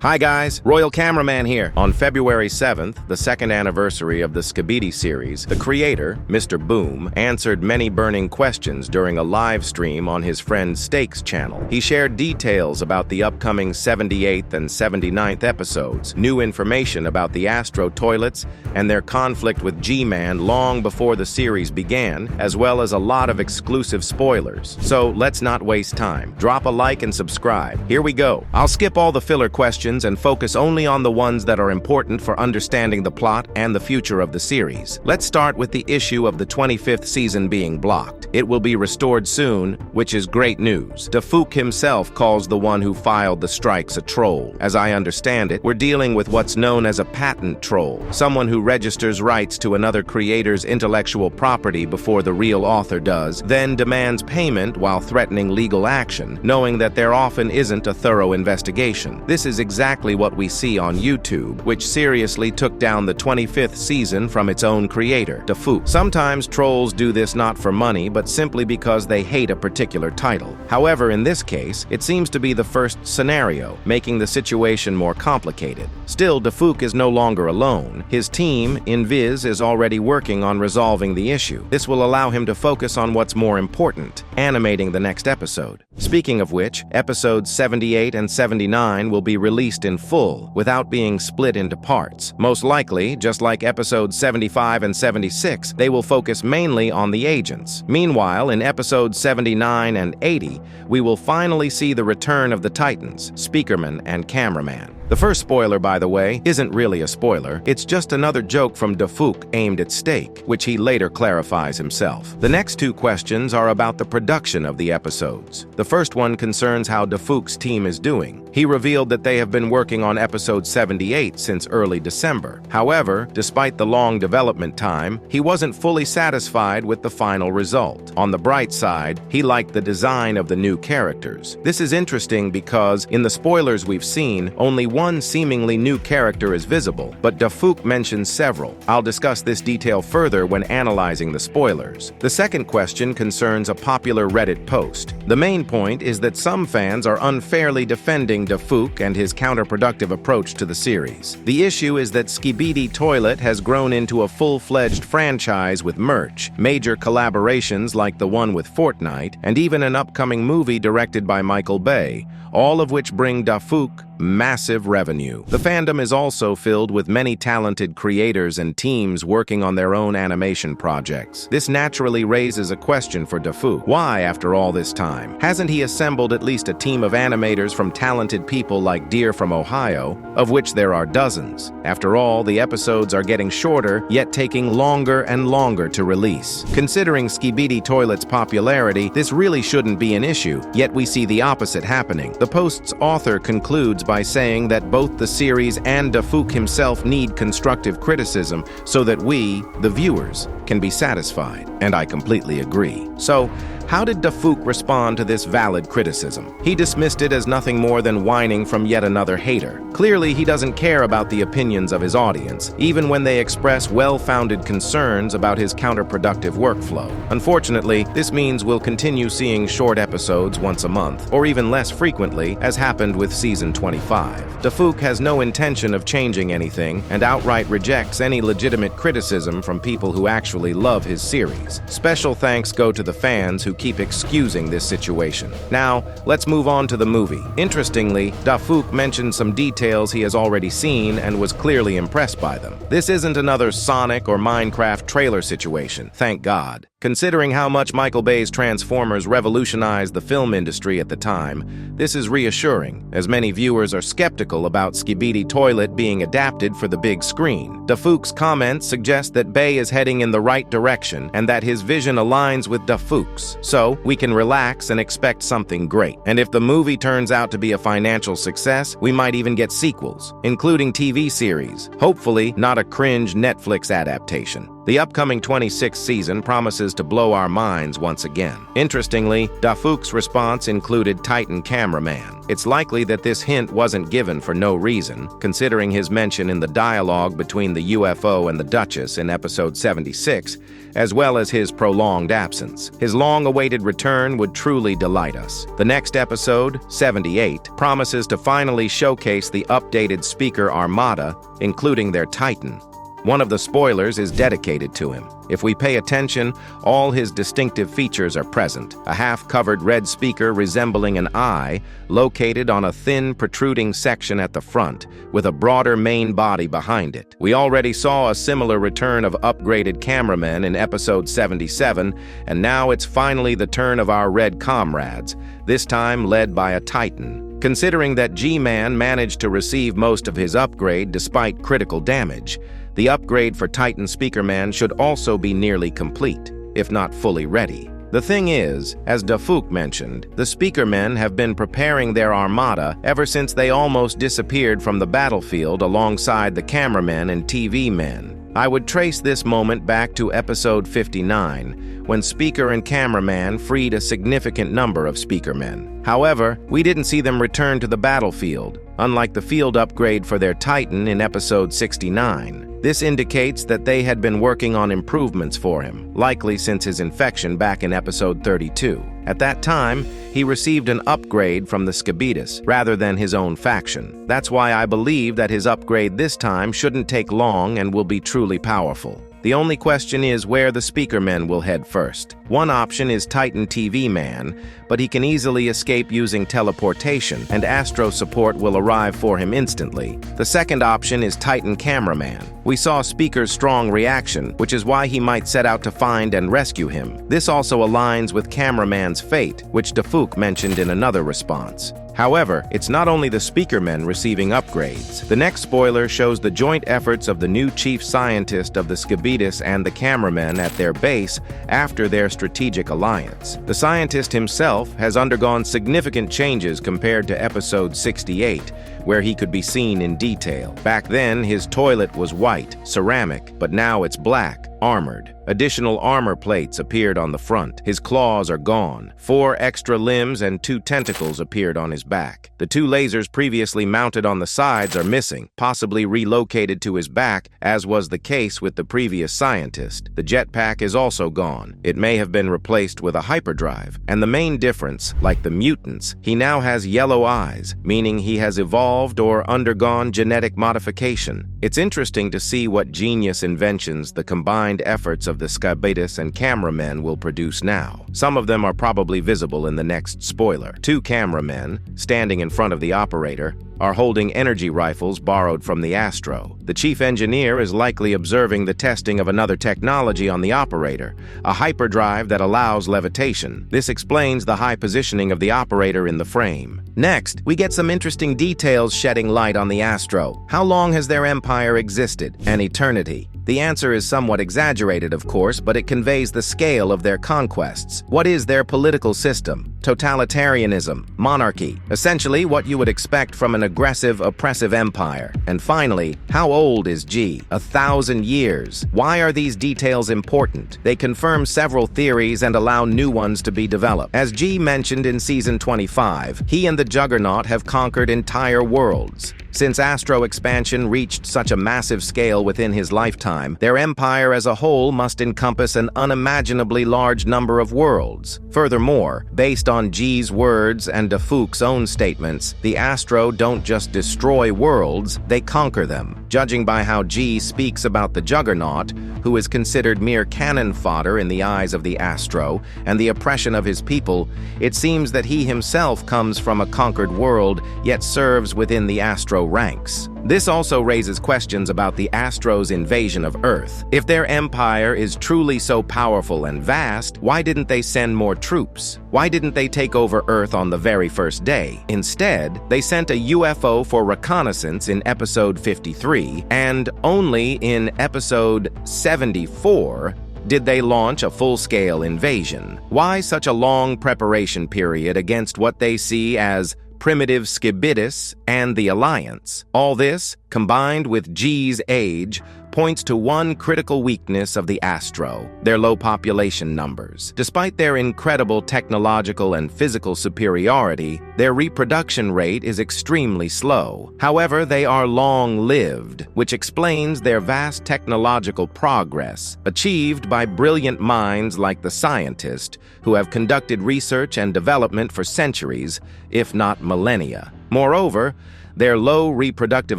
Hi guys, Royal Cameraman here. On February 7th, the second anniversary of the Skibidi series, the creator, Mr. Boom, answered many burning questions during a live stream on his friend Steak's channel. He shared details about the upcoming 78th and 79th episodes, new information about the Astro toilets, and their conflict with G-Man long before the series began, as well as a lot of exclusive spoilers. So let's not waste time. Drop a like and subscribe. Here we go. I'll skip all the filler questions and focus only on the ones that are important for understanding the plot and the future of the series. Let's start with the issue of the 25th season being blocked. It will be restored soon, which is great news. Dafook himself calls the one who filed the strikes a troll. As I understand it, we're dealing with what's known as a patent troll, someone who registers rights to another creator's intellectual property before the real author does, then demands payment while threatening legal action, knowing that there often isn't a thorough investigation. This is exactly what we see on YouTube, which seriously took down the 25th season from its own creator, Dafook. Sometimes trolls do this not for money, but simply because they hate a particular title. However, in this case, it seems to be the first scenario, making the situation more complicated. Still, Dafook is no longer alone. His team, Invis, is already working on resolving the issue. This will allow him to focus on what's more important, animating the next episode. Speaking of which, episodes 78 and 79 will be released in full, without being split into parts. Most likely, just like episodes 75 and 76, they will focus mainly on the agents. Meanwhile, in episodes 79 and 80, we will finally see the return of the Titans, Speakerman and Cameraman. The first spoiler, by the way, isn't really a spoiler. It's just another joke from Dafook aimed at Steak, which he later clarifies himself. The next two questions are about the production of the episodes. The first one concerns how Dafook's team is doing. He revealed that they have been working on episode 78 since early December. However, despite the long development time, he wasn't fully satisfied with the final result. On the bright side, he liked the design of the new characters. This is interesting because, in the spoilers we've seen, only one seemingly new character is visible, but Dafook mentions several. I'll discuss this detail further when analyzing the spoilers. The second question concerns a popular Reddit post. The main point is that some fans are unfairly defending Dafook and his counterproductive approach to the series. The issue is that Skibidi Toilet has grown into a full-fledged franchise with merch, major collaborations like the one with Fortnite, and even an upcoming movie directed by Michael Bay, all of which bring Dafook massive revenue. The fandom is also filled with many talented creators and teams working on their own animation projects. This naturally raises a question for Dafook. Why, after all this time? Hasn't he assembled at least a team of animators from talented people like Deer from Ohio, of which there are dozens? After all, the episodes are getting shorter, yet taking longer and longer to release. Considering Skibidi Toilet's popularity, this really shouldn't be an issue, yet we see the opposite happening. The post's author concludes by saying that both the series and Dafook himself need constructive criticism so that we, the viewers, can be satisfied. And I completely agree. So, how did Dafook respond to this valid criticism? He dismissed it as nothing more than whining from yet another hater. Clearly, he doesn't care about the opinions of his audience, even when they express well-founded concerns about his counterproductive workflow. Unfortunately, this means we'll continue seeing short episodes once a month, or even less frequently, as happened with season 25. Dafook has no intention of changing anything and outright rejects any legitimate criticism from people who actually love his series. Special thanks go to the fans who keep excusing this situation. Now, let's move on to the movie. Interestingly, Dafook mentioned some details he has already seen and was clearly impressed by them. This isn't another Sonic or Minecraft trailer situation, thank God. Considering how much Michael Bay's Transformers revolutionized the film industry at the time, this is reassuring, as many viewers are skeptical about Skibidi Toilet being adapted for the big screen. Dafook's comments suggest that Bay is heading in the right direction and that his vision aligns with Dafook's, so we can relax and expect something great. And if the movie turns out to be a financial success, we might even get sequels, including TV series, hopefully not a cringe Netflix adaptation. The upcoming 26th season promises to blow our minds once again. Interestingly, Dafouk's response included Titan Cameraman. It's likely that this hint wasn't given for no reason, considering his mention in the dialogue between the UFO and the Duchess in episode 76, as well as his prolonged absence. His long-awaited return would truly delight us. The next episode, 78, promises to finally showcase the updated Speaker Armada, including their Titan. One of the spoilers is dedicated to him. If we pay attention, all his distinctive features are present. A half-covered red speaker resembling an eye, located on a thin, protruding section at the front, with a broader main body behind it. We already saw a similar return of upgraded cameramen in episode 77, and now it's finally the turn of our red comrades, this time led by a Titan. Considering that G-Man managed to receive most of his upgrade despite critical damage, the upgrade for Titan Speakerman should also be nearly complete, if not fully ready. The thing is, as Dafouk mentioned, the Speakermen have been preparing their armada ever since they almost disappeared from the battlefield alongside the cameramen and TV men. I would trace this moment back to episode 59, when Speaker and Cameraman freed a significant number of Speakermen. However, we didn't see them return to the battlefield, unlike the field upgrade for their Titan in episode 69. This indicates that they had been working on improvements for him, likely since his infection back in episode 32. At that time, he received an upgrade from the Skibidi rather than his own faction. That's why I believe that his upgrade this time shouldn't take long and will be truly powerful. The only question is where the Speakermen will head first. One option is Titan TV Man, but he can easily escape using teleportation, and Astro support will arrive for him instantly. The second option is Titan Cameraman. We saw Speaker's strong reaction, which is why he might set out to find and rescue him. This also aligns with Cameraman's fate, which Dafouk mentioned in another response. However, it's not only the Speakermen receiving upgrades. The next spoiler shows the joint efforts of the new chief scientist of the Skibidi and the cameramen at their base after their strategic alliance. The scientist himself has undergone significant changes compared to episode 68, where he could be seen in detail. Back then, his toilet was white, ceramic, but now it's black, armored. Additional armor plates appeared on the front. His claws are gone. 4 extra limbs and 2 tentacles appeared on his back. The 2 lasers previously mounted on the sides are missing, possibly relocated to his back, as was the case with the previous scientist. The jetpack is also gone. It may have been replaced with a hyperdrive. And the main difference, like the mutants, he now has yellow eyes, meaning he has evolved or undergone genetic modification. It's interesting to see what genius inventions the combined efforts of the Skibidi and cameramen will produce now. Some of them are probably visible in the next spoiler. 2 cameramen, standing in front of the operator, are holding energy rifles borrowed from the Astro. The chief engineer is likely observing the testing of another technology on the operator, a hyperdrive that allows levitation. This explains the high positioning of the operator in the frame. Next, we get some interesting details shedding light on the Astro. How long has their empire existed? An eternity. The answer is somewhat exaggerated, of course, but it conveys the scale of their conquests. What is their political system? Totalitarianism, monarchy, essentially what you would expect from an aggressive, oppressive empire. And finally, how old is G? 1,000 years. Why are these details important? They confirm several theories and allow new ones to be developed. As G mentioned in season 25, he and the Juggernaut have conquered entire worlds. Since Astro expansion reached such a massive scale within his lifetime, their empire as a whole must encompass an unimaginably large number of worlds. Furthermore, based on G's words and Dafouk's own statements, the Astro don't just destroy worlds, they conquer them. Judging by how G speaks about the Juggernaut, who is considered mere cannon fodder in the eyes of the Astro, and the oppression of his people, it seems that he himself comes from a conquered world, yet serves within the Astro ranks. This also raises questions about the Astro's invasion of Earth. If their empire is truly so powerful and vast, why didn't they send more troops? Why didn't they take over Earth on the very first day? Instead, they sent a UFO for reconnaissance in episode 53, and only in episode 74 did they launch a full-scale invasion. Why such a long preparation period against what they see as primitive Skibidi and the Alliance? All this, combined with G's age, points to one critical weakness of the Astro: their low population numbers. Despite their incredible technological and physical superiority, their reproduction rate is extremely slow. However, they are long-lived, which explains their vast technological progress, achieved by brilliant minds like the scientist, who have conducted research and development for centuries, if not millennia. Moreover, their low reproductive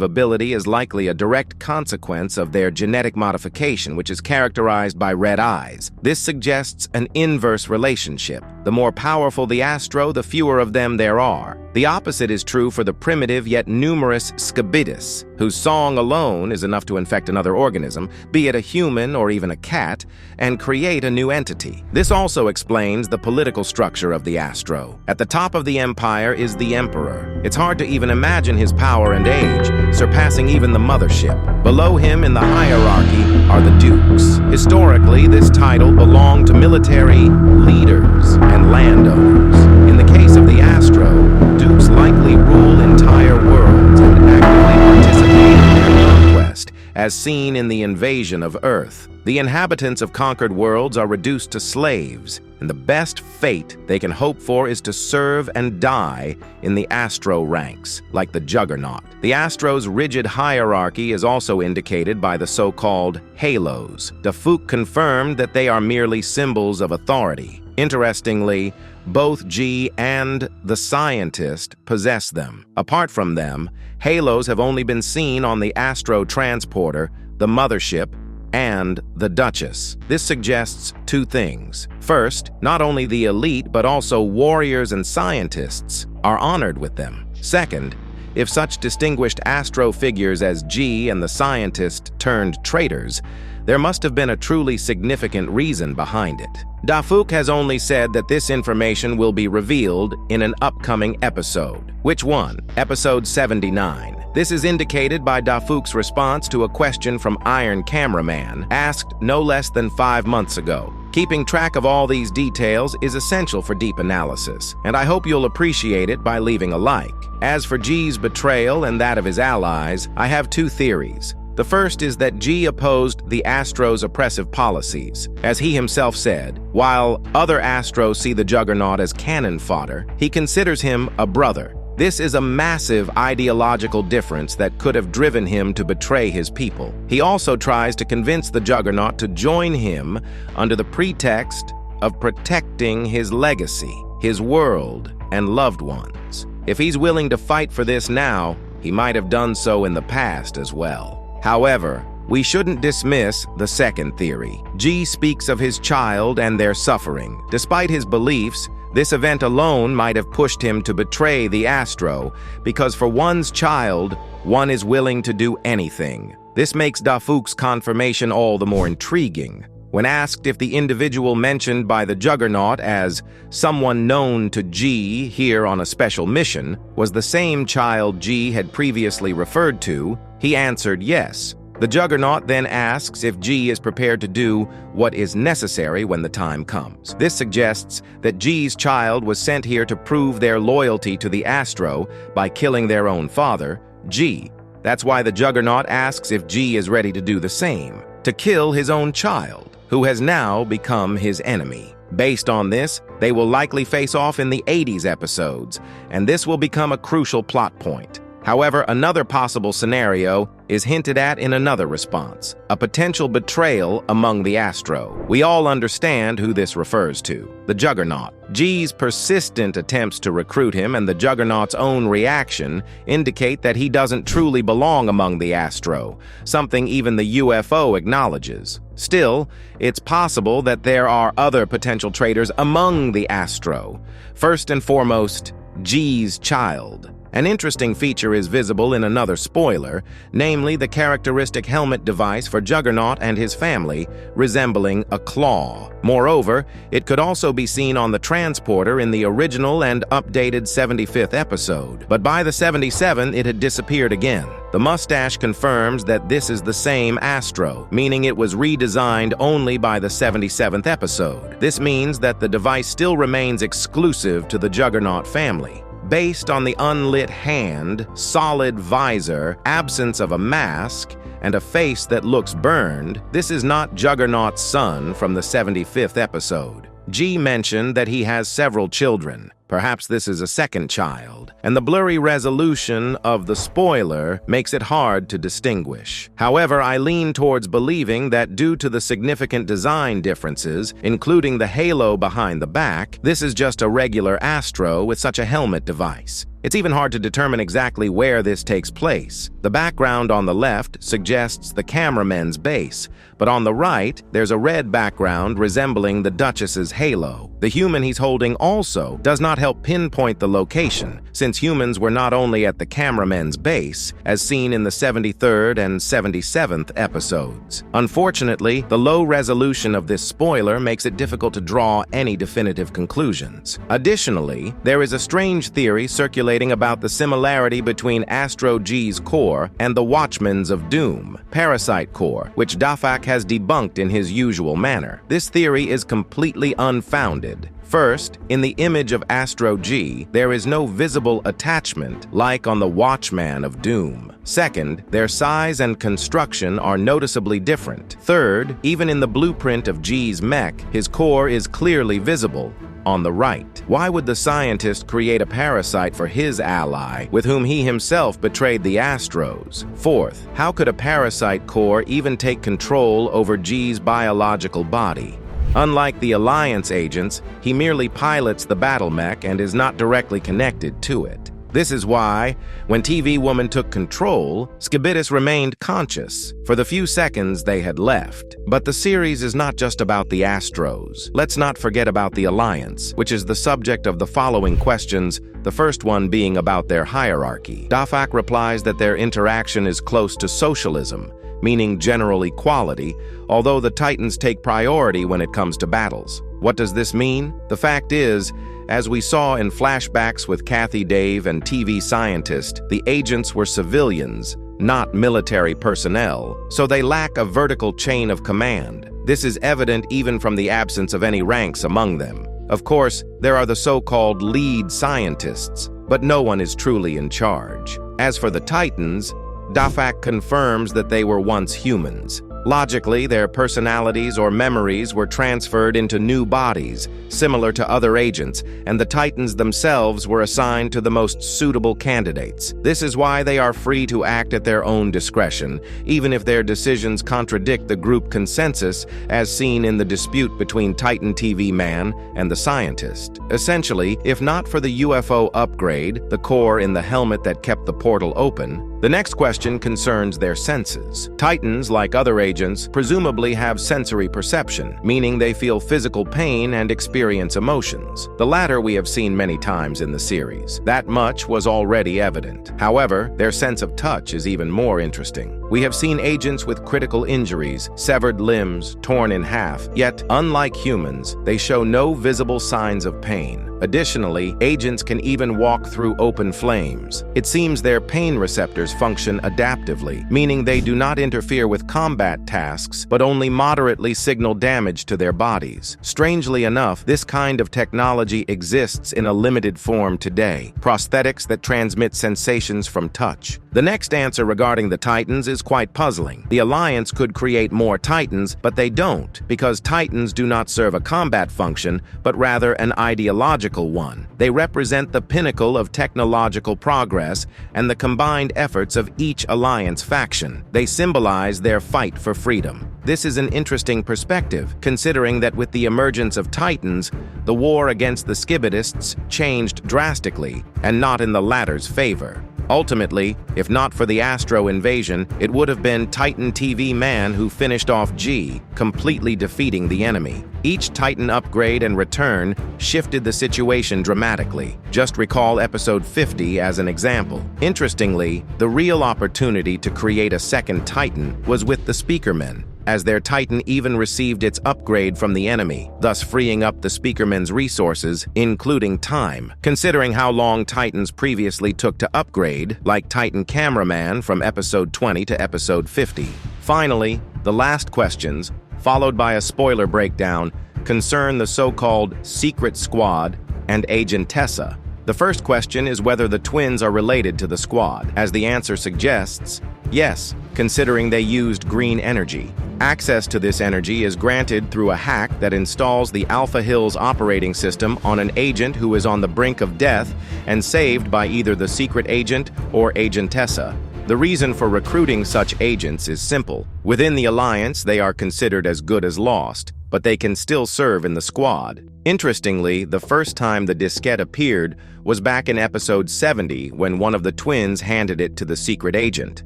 ability is likely a direct consequence of their genetic modification, which is characterized by red eyes. This suggests an inverse relationship. The more powerful the Astro, the fewer of them there are. The opposite is true for the primitive yet numerous Skibidis, whose song alone is enough to infect another organism, be it a human or even a cat, and create a new entity. This also explains the political structure of the Astro. At the top of the empire is the Emperor. It's hard to even imagine his power and age, surpassing even the mothership. Below him in the hierarchy are the Dukes. Historically, this title belonged to military leaders and landowners. In the case of the Astro, Dukes likely rule entire worlds and actively participate in their conquest, as seen in the invasion of Earth. The inhabitants of conquered worlds are reduced to slaves, and the best fate they can hope for is to serve and die in the Astro ranks, like the Juggernaut. The Astro's rigid hierarchy is also indicated by the so-called halos. Dafuk confirmed that they are merely symbols of authority. Interestingly, both G and the scientist possess them. Apart from them, halos have only been seen on the Astro transporter, the mothership, and the Duchess. This suggests two things. First, not only the elite, but also warriors and scientists are honored with them. Second, if such distinguished Astro figures as G and the scientist turned traitors, there must have been a truly significant reason behind it. Dafuk has only said that this information will be revealed in an upcoming episode. Which one? Episode 79. This is indicated by Dafuk's response to a question from Iron Cameraman, asked no less than 5 months ago. Keeping track of all these details is essential for deep analysis, and I hope you'll appreciate it by leaving a like. As for G's betrayal and that of his allies, I have two theories. The first is that G opposed the Astro's oppressive policies. As he himself said, while other Astros see the Juggernaut as cannon fodder, he considers him a brother. This is a massive ideological difference that could have driven him to betray his people. He also tries to convince the Juggernaut to join him under the pretext of protecting his legacy, his world, and loved ones. If he's willing to fight for this now, he might have done so in the past as well. However, we shouldn't dismiss the second theory. G speaks of his child and their suffering. Despite his beliefs, this event alone might have pushed him to betray the Astro, because for one's child, one is willing to do anything. This makes Dafuk's confirmation all the more intriguing. When asked if the individual mentioned by the Juggernaut as someone known to G here on a special mission was the same child G had previously referred to, he answered yes. The Juggernaut then asks if G is prepared to do what is necessary when the time comes. This suggests that G's child was sent here to prove their loyalty to the Astro by killing their own father, G. That's why the Juggernaut asks if G is ready to do the same, to kill his own child, who has now become his enemy. Based on this, they will likely face off in the 80s episodes, and this will become a crucial plot point. However, another possible scenario is hinted at in another response, a potential betrayal among the Astro. We all understand who this refers to, the Juggernaut. G's persistent attempts to recruit him and the Juggernaut's own reaction indicate that he doesn't truly belong among the Astro, something even the UFO acknowledges. Still, it's possible that there are other potential traitors among the Astro. First and foremost, G's child. An interesting feature is visible in another spoiler, namely the characteristic helmet device for Juggernaut and his family, resembling a claw. Moreover, it could also be seen on the transporter in the original and updated 75th episode, but by the 77th it had disappeared again. The mustache confirms that this is the same Astro, meaning it was redesigned only by the 77th episode. This means that the device still remains exclusive to the Juggernaut family. Based on the unlit hand, solid visor, absence of a mask, and a face that looks burned, this is not Juggernaut's son from the 75th episode. G mentioned that he has several children. Perhaps this is a second child, and the blurry resolution of the spoiler makes it hard to distinguish. However, I lean towards believing that due to the significant design differences, including the halo behind the back, this is just a regular Astro with such a helmet device. It's even hard to determine exactly where this takes place. The background on the left suggests the cameraman's base, but on the right, there's a red background resembling the Duchess's halo. The human he's holding also does not help pinpoint the location, since humans were not only at the cameraman's base, as seen in the 73rd and 77th episodes. Unfortunately, the low resolution of this spoiler makes it difficult to draw any definitive conclusions. Additionally, there is a strange theory circulating about the similarity between Astro G's core and the Watchmen's of Doom, Parasite core, which Dafak has debunked in his usual manner. This theory is completely unfounded. First, in the image of Astro G, there is no visible attachment like on the Watchman of Doom. Second, their size and construction are noticeably different. Third, even in the blueprint of G's mech, his core is clearly visible on the right. Why would the scientist create a parasite for his ally, with whom he himself betrayed the Astros? Fourth, how could a parasite core even take control over G's biological body? Unlike the Alliance agents, he merely pilots the battle mech and is not directly connected to it. This is why, when TV Woman took control, Skibidi remained conscious for the few seconds they had left. But the series is not just about the Astros. Let's not forget about the Alliance, which is the subject of the following questions, the first one being about their hierarchy. Dafak replies that their interaction is close to socialism, meaning general equality, although the Titans take priority when it comes to battles. What does this mean? The fact is, as we saw in flashbacks with Kathy Dave and TV Scientist, the agents were civilians, not military personnel, so they lack a vertical chain of command. This is evident even from the absence of any ranks among them. Of course, there are the so-called lead scientists, but no one is truly in charge. As for the Titans, Dafak confirms that they were once humans. Logically, their personalities or memories were transferred into new bodies, similar to other agents, and the Titans themselves were assigned to the most suitable candidates. This is why they are free to act at their own discretion, even if their decisions contradict the group consensus, as seen in the dispute between Titan TV Man and the scientist. Essentially, if not for the UFO upgrade, the core in the helmet that kept the portal open, the next question concerns their senses. Titans, like other agents, presumably have sensory perception, meaning they feel physical pain and experience emotions. The latter we have seen many times in the series. That much was already evident. However, their sense of touch is even more interesting. We have seen agents with critical injuries, severed limbs, torn in half, yet, unlike humans, they show no visible signs of pain. Additionally, agents can even walk through open flames. It seems their pain receptors function adaptively, meaning they do not interfere with combat tasks, but only moderately signal damage to their bodies. Strangely enough, this kind of technology exists in a limited form today, prosthetics that transmit sensations from touch. The next answer regarding the Titans is quite puzzling. The Alliance could create more Titans, but they don't, because Titans do not serve a combat function, but rather an ideological one. They represent the pinnacle of technological progress and the combined efforts of each Alliance faction. They symbolize their fight for freedom. This is an interesting perspective, considering that with the emergence of Titans, the war against the Skibidists changed drastically, and not in the latter's favor. Ultimately, if not for the Astro invasion, it would have been Titan TV Man who finished off G, completely defeating the enemy. Each Titan upgrade and return shifted the situation dramatically. Just recall episode 50 as an example. Interestingly, the real opportunity to create a second Titan was with the Speakermen, as their Titan even received its upgrade from the enemy, thus freeing up the Speakerman's resources, including time. Considering how long Titans previously took to upgrade, like Titan Cameraman from episode 20 to episode 50. Finally, the last questions, followed by a spoiler breakdown, concern the so-called Secret Squad and Agent Tessa. The first question is whether the twins are related to the squad. As the answer suggests, yes, considering they used green energy. Access to this energy is granted through a hack that installs the Alpha Hills operating system on an agent who is on the brink of death and saved by either the secret agent or agentessa. The reason for recruiting such agents is simple. Within the Alliance, they are considered as good as lost, but they can still serve in the squad. Interestingly, the first time the diskette appeared was back in episode 70 when one of the twins handed it to the secret agent.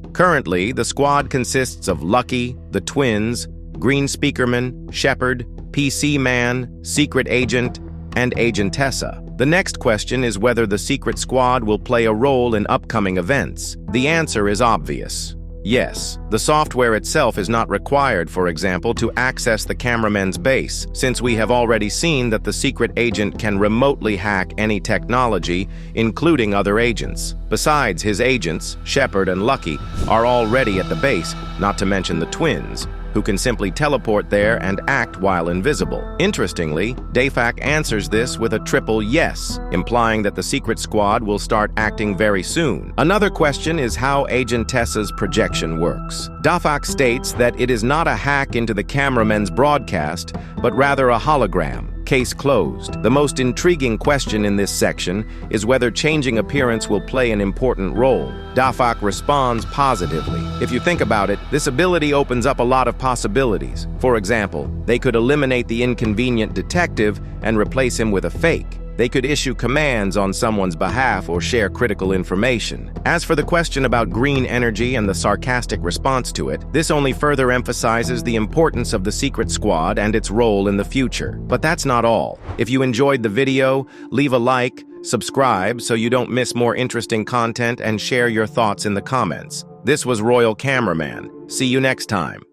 Currently, the squad consists of Lucky, the twins, Green Speakerman, Shepard, PC Man, Secret Agent, and Agentessa. The next question is whether the secret squad will play a role in upcoming events. The answer is obvious. Yes, the software itself is not required, for example, to access the cameraman's base, since we have already seen that the secret agent can remotely hack any technology, including other agents. Besides, his agents, Shepard and Lucky, are already at the base, not to mention the twins, who can simply teleport there and act while invisible. Interestingly, Dafak answers this with a triple yes, implying that the secret squad will start acting very soon. Another question is how Agentessa's projection works. Dafak states that it is not a hack into the cameraman's broadcast, but rather a hologram. Case closed. The most intriguing question in this section is whether changing appearance will play an important role. Dafak responds positively. If you think about it, this ability opens up a lot of possibilities. For example, they could eliminate the inconvenient detective and replace him with a fake. They could issue commands on someone's behalf or share critical information. As for the question about green energy and the sarcastic response to it, this only further emphasizes the importance of the secret squad and its role in the future. But that's not all. If you enjoyed the video, leave a like, subscribe so you don't miss more interesting content, and share your thoughts in the comments. This was Royal Cameraman. See you next time.